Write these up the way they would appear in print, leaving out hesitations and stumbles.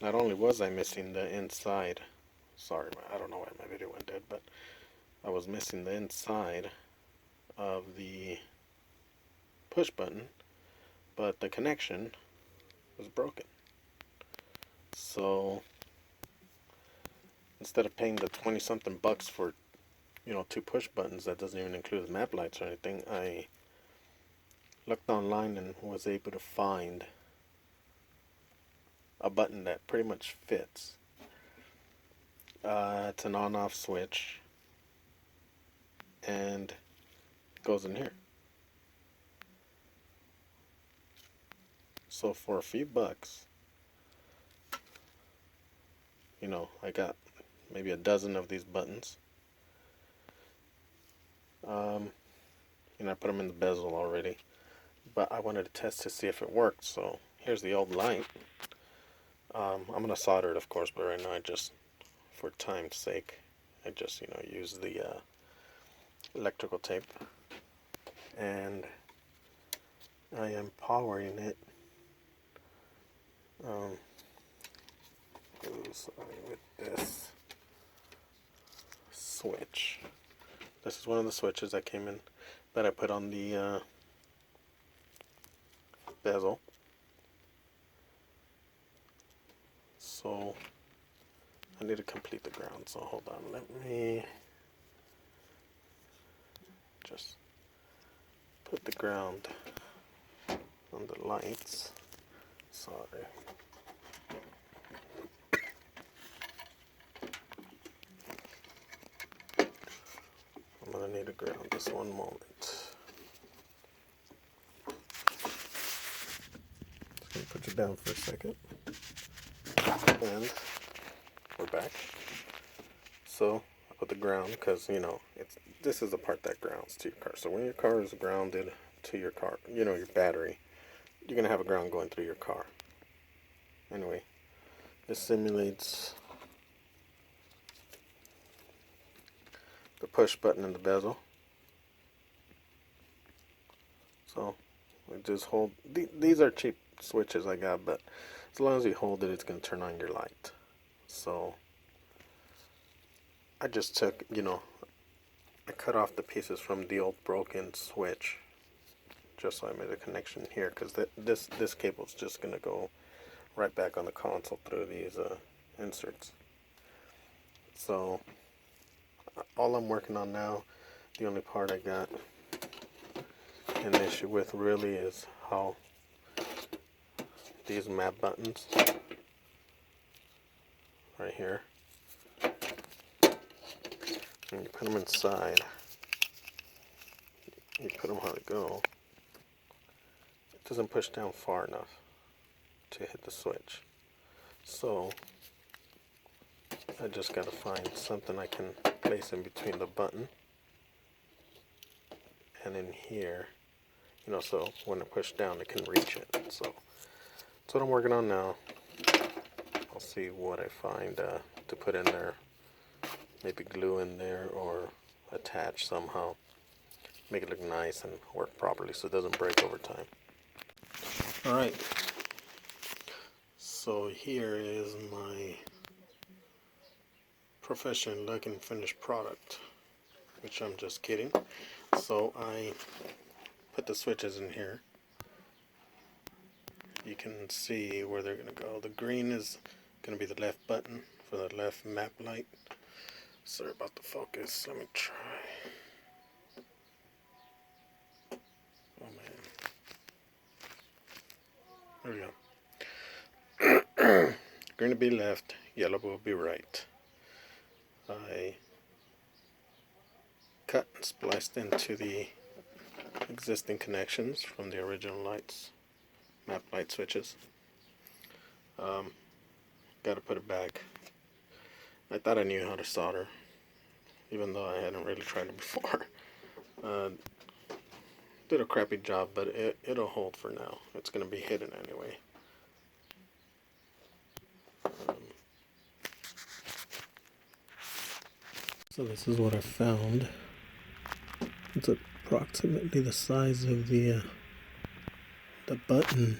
not only was I missing the inside, sorry, I don't know why my video went dead, but I was missing the inside of the push button, but the connection was broken. So instead of paying the 20 something bucks for, you know, 2 push buttons that doesn't even include the map lights or anything, I looked online and was able to find a button that pretty much fits. It's an on-off switch and it goes in here. So for a few bucks, you know, I got maybe a dozen of these buttons. You know, I put them in the bezel already, but I wanted to test to see if it worked. So here's the old light. I'm gonna solder it, of course, but right now I just, for time's sake, I just, you know, use the electrical tape, and I am powering it. With this switch. This is one of the switches that came in that I put on the bezel. So I need to complete the ground, so hold on, let me just put the ground on the lights. Sorry. I'm gonna need to ground this one moment. Just gonna put you down for a second. And we're back. So I put the ground because, you know, this is the part that grounds to your car. So when your car is grounded to your car, you know, your battery, you're gonna have a ground going through your car. Anyway, this simulates the push button in the bezel. So we just hold. These are cheap switches I got, but as long as you hold it, it's going to turn on your light. So I just took, you know, I cut off the pieces from the old broken switch, just so I made a connection here, because this cable is just going to go right back on the console through these inserts. So all I'm working on now, the only part I got an issue with really is how these map buttons right here, when you put them inside, you put them how they go, it doesn't push down far enough to hit the switch. So I just gotta find something I can place in between the button and in here, you know, so when I push down it can reach it. So that's what I'm working on now. I'll see what I find to put in there, maybe glue in there or attach somehow, make it look nice and work properly so it doesn't break over time. Alright, so here is my professional looking finished product, which I'm just kidding. So I put the switches in here. You can see where they're going to go. The green is going to be the left button for the left map light. Sorry about the focus. Let me try. Oh man. There we go. Green will be left, yellow will be right. I cut and spliced into the existing connections from the original lights, map light switches. Got to put it back. I thought I knew how to solder, even though I hadn't really tried it before. Did a crappy job, but it'll hold for now. It's going to be hidden anyway. So this is what I found. It's approximately the size of the button.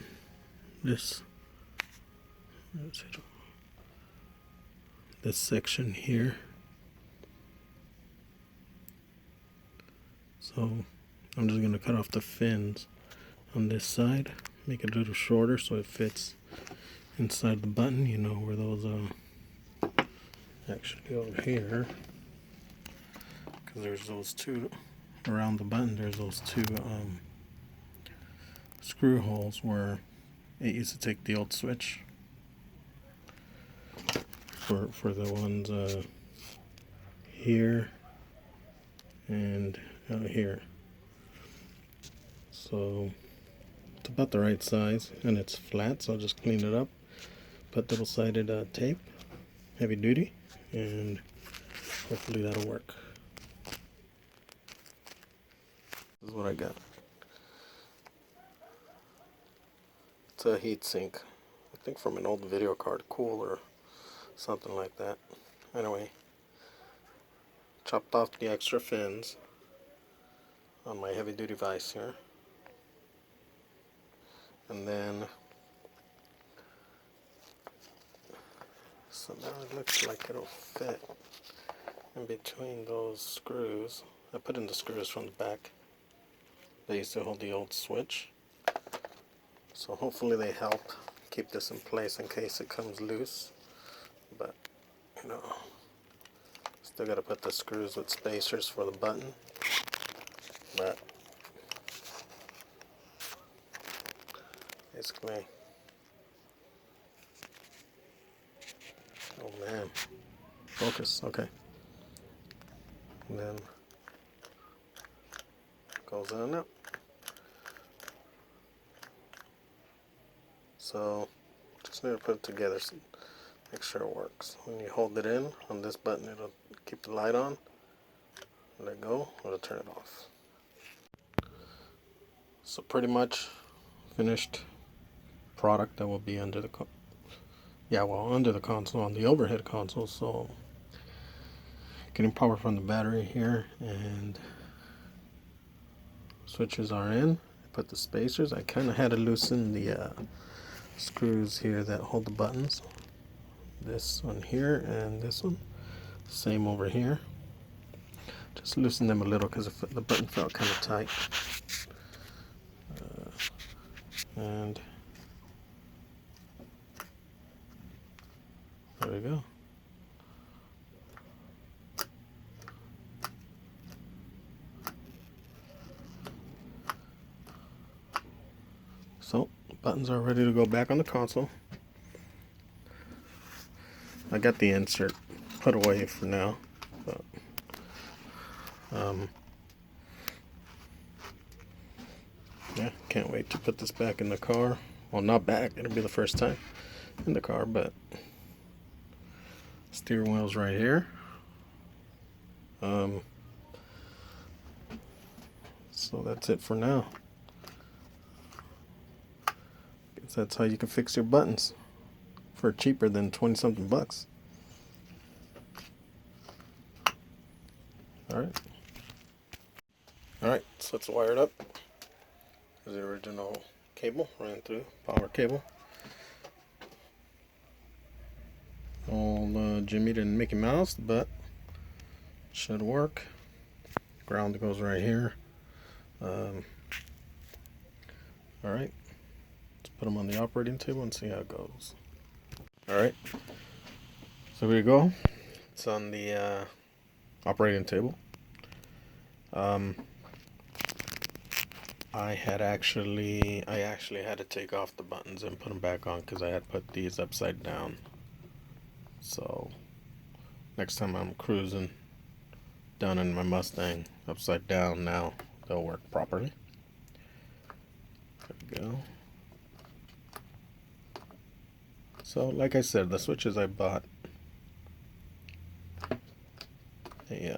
This this section here. So I'm just going to cut off the fins on this side, make it a little shorter so it fits inside the button, you know, where those actually over here, because there's those two around the button, there's those two screw holes where it used to take the old switch for the ones here and out here. So it's about the right size and it's flat, so I'll just clean it up, put double-sided tape, heavy duty, and hopefully that'll work. This is what I got. It's a heat sink, I think from an old video card, cool or something like that. Anyway, chopped off the extra fins on my heavy duty vise here, and then so now it looks like it'll fit in between those screws. I put in the screws from the back. They used to hold the old switch, so hopefully they help keep this in place in case it comes loose. But you know, still got to put the screws with spacers for the button. But basically, oh man, focus, okay. And then goes on up. So just need to put it together, so make sure it works. When you hold it in on this button, it'll keep the light on. Let go, it'll turn it off. So pretty much finished product that will be under the under the console, on the overhead console. So getting power from the battery here, and switches are in. I put the spacers. I kind of had to loosen the screws here that hold the buttons. This one here and this one. Same over here. Just loosen them a little because the button felt kind of tight. And there we go. So buttons are ready to go back on the console. I got the insert put away for now, but yeah, can't wait to put this back in the car. Well, not back, it'll be the first time in the car, but steering wheel's right here. So that's it for now. Guess that's how you can fix your buttons for cheaper than 20-something bucks. Alright, so it's wired up. There's the original cable, ran through, power cable. Old Jimmy and Mickey Mouse, but should work. Ground goes right here. Alright, let's put them on the operating table and see how it goes. Alright, so here we go. It's on the operating table. I actually had to take off the buttons and put them back on because I had put these upside down. So next time I'm cruising down in my Mustang upside down, now they'll work properly. There we go. So like I said, the switches I bought, they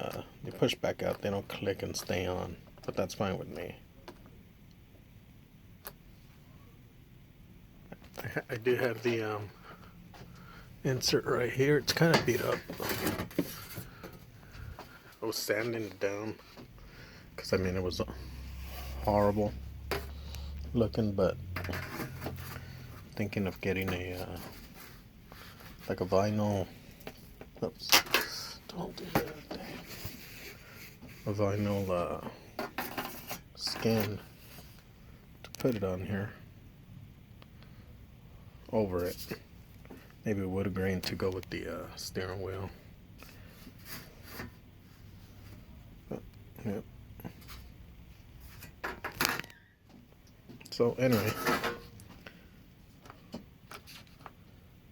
push back out, they don't click and stay on, but that's fine with me. I do have the insert right here. It's kind of beat up. I was sanding it down because I mean it was horrible looking, but thinking of getting a like a vinyl Oops. Don't do that. A vinyl skin to put it on here. Over it. Maybe wood grain to go with the steering wheel. Yep. So anyway,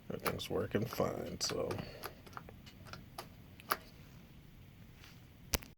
everything's working fine, so